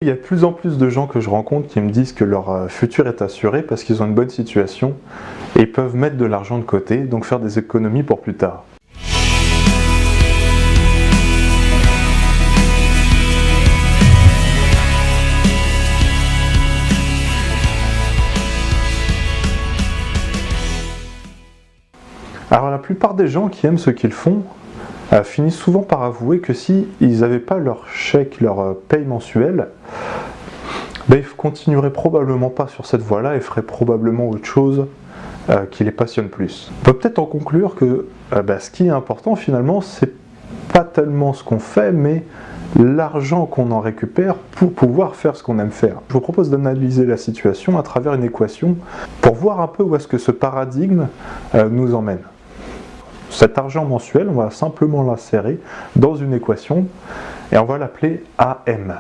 Il y a de plus en plus de gens que je rencontre qui me disent que leur futur est assuré parce qu'ils ont une bonne situation et peuvent mettre de l'argent de côté, donc faire des économies pour plus tard. Alors la plupart des gens qui aiment ce qu'ils font finissent souvent par avouer que si ils n'avaient pas leur chèque, leur paye mensuelle, ils ne continueraient probablement pas sur cette voie-là et feraient probablement autre chose qui les passionne plus. On peut peut-être en conclure que ce qui est important finalement, c'est pas tellement ce qu'on fait, mais l'argent qu'on en récupère pour pouvoir faire ce qu'on aime faire. Je vous propose d'analyser la situation à travers une équation pour voir un peu où est-ce que ce paradigme nous emmène. Cet argent mensuel, on va simplement l'insérer dans une équation et on va l'appeler AM,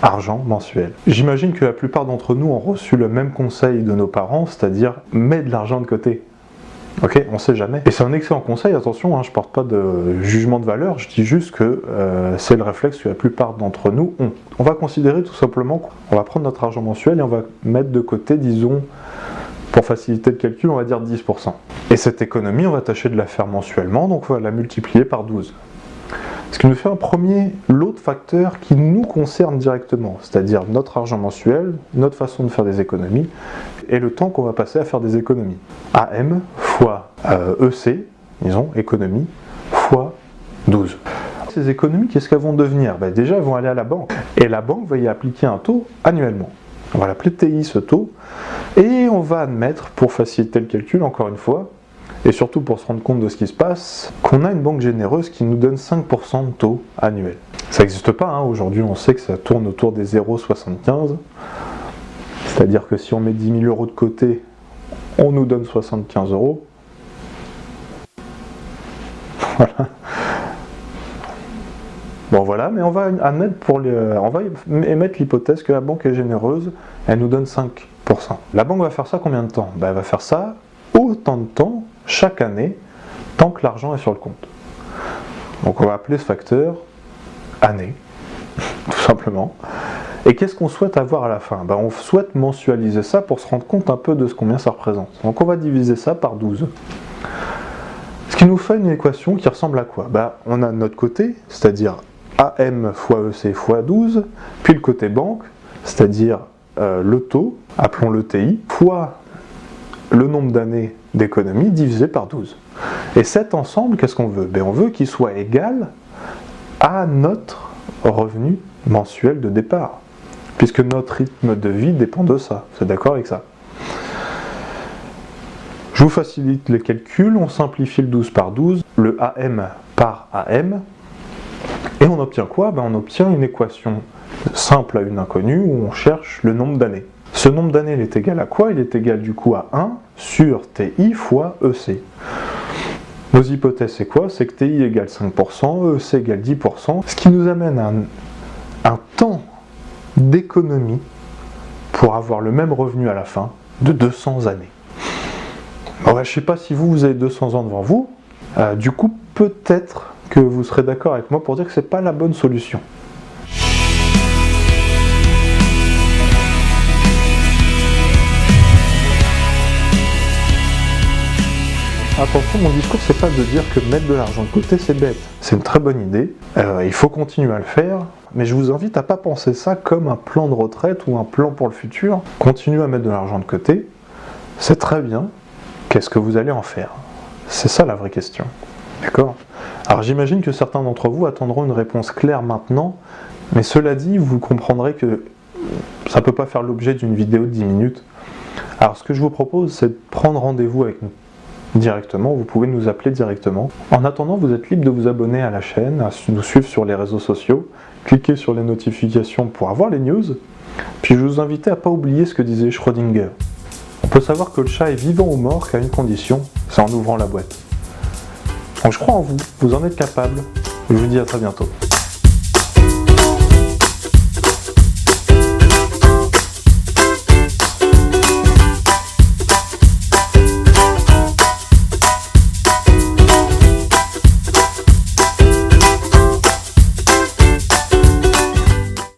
argent mensuel. J'imagine que la plupart d'entre nous ont reçu le même conseil de nos parents, c'est-à-dire mets de l'argent de côté. Ok, on sait jamais. Et c'est un excellent conseil, attention, je ne porte pas de jugement de valeur, je dis juste que c'est le réflexe que la plupart d'entre nous ont. On va considérer tout simplement qu'on va prendre notre argent mensuel et on va mettre de côté, disons, pour faciliter le calcul, on va dire 10%. Et cette économie, on va tâcher de la faire mensuellement, donc on va la multiplier par 12. Ce qui nous fait un premier lot de facteurs qui nous concernent directement, c'est-à-dire notre argent mensuel, notre façon de faire des économies, et le temps qu'on va passer à faire des économies. AM fois EC, disons, économie, fois 12. Ces économies, qu'est-ce qu'elles vont devenir ? Déjà, elles vont aller à la banque, et la banque va y appliquer un taux annuellement. On va l'appeler TI ce taux, et on va admettre, pour faciliter le calcul encore une fois, et surtout pour se rendre compte de ce qui se passe, qu'on a une banque généreuse qui nous donne 5% de taux annuel. Ça n'existe pas, aujourd'hui on sait que ça tourne autour des 0,75, c'est-à-dire que si on met 10 000 euros de côté, on nous donne 75 euros. Voilà. Bon voilà, mais on va admettre on va émettre l'hypothèse que la banque est généreuse, elle nous donne 5%. La banque va faire ça combien de temps ? Elle va faire ça autant de temps, chaque année, tant que l'argent est sur le compte. Donc on va appeler ce facteur année, tout simplement. Et qu'est-ce qu'on souhaite avoir à la fin ? On souhaite mensualiser ça pour se rendre compte un peu de combien ça représente. Donc on va diviser ça par 12. Ce qui nous fait une équation qui ressemble à quoi ? On a de notre côté, c'est-à-dire AM fois EC fois 12, puis le côté banque, c'est-à-dire le taux, appelons-le TI, fois le nombre d'années d'économie divisé par 12. Et cet ensemble, qu'est-ce qu'on veut ? On veut qu'il soit égal à notre revenu mensuel de départ, puisque notre rythme de vie dépend de ça. Vous êtes d'accord avec ça ? Je vous facilite les calculs, on simplifie le 12 par 12, le AM par AM, et on obtient quoi ? On obtient une équation simple à une inconnue où on cherche le nombre d'années. Ce nombre d'années, il est égal à quoi ? Il est égal du coup à 1 sur TI fois EC. Nos hypothèses, c'est quoi ? C'est que TI égale 5%, EC égale 10%, ce qui nous amène à un temps d'économie pour avoir le même revenu à la fin de 200 années. Je ne sais pas si vous avez 200 ans devant vous, du coup peut-être que vous serez d'accord avec moi pour dire que ce n'est pas la bonne solution. Attention, mon discours, c'est pas de dire que mettre de l'argent de côté, c'est bête. C'est une très bonne idée, il faut continuer à le faire, mais je vous invite à ne pas penser ça comme un plan de retraite ou un plan pour le futur. Continuez à mettre de l'argent de côté, c'est très bien, qu'est-ce que vous allez en faire ? C'est ça la vraie question, d'accord ? Alors j'imagine que certains d'entre vous attendront une réponse claire maintenant, mais cela dit, vous comprendrez que ça ne peut pas faire l'objet d'une vidéo de 10 minutes. Alors ce que je vous propose, c'est de prendre rendez-vous avec nous directement, vous pouvez nous appeler directement. En attendant, vous êtes libre de vous abonner à la chaîne, à nous suivre sur les réseaux sociaux, cliquez sur les notifications pour avoir les news, puis je vous invite à ne pas oublier ce que disait Schrödinger. On peut savoir que le chat est vivant ou mort qu'à une condition, c'est en ouvrant la boîte. Donc je crois en vous, vous en êtes capable, je vous dis à très bientôt.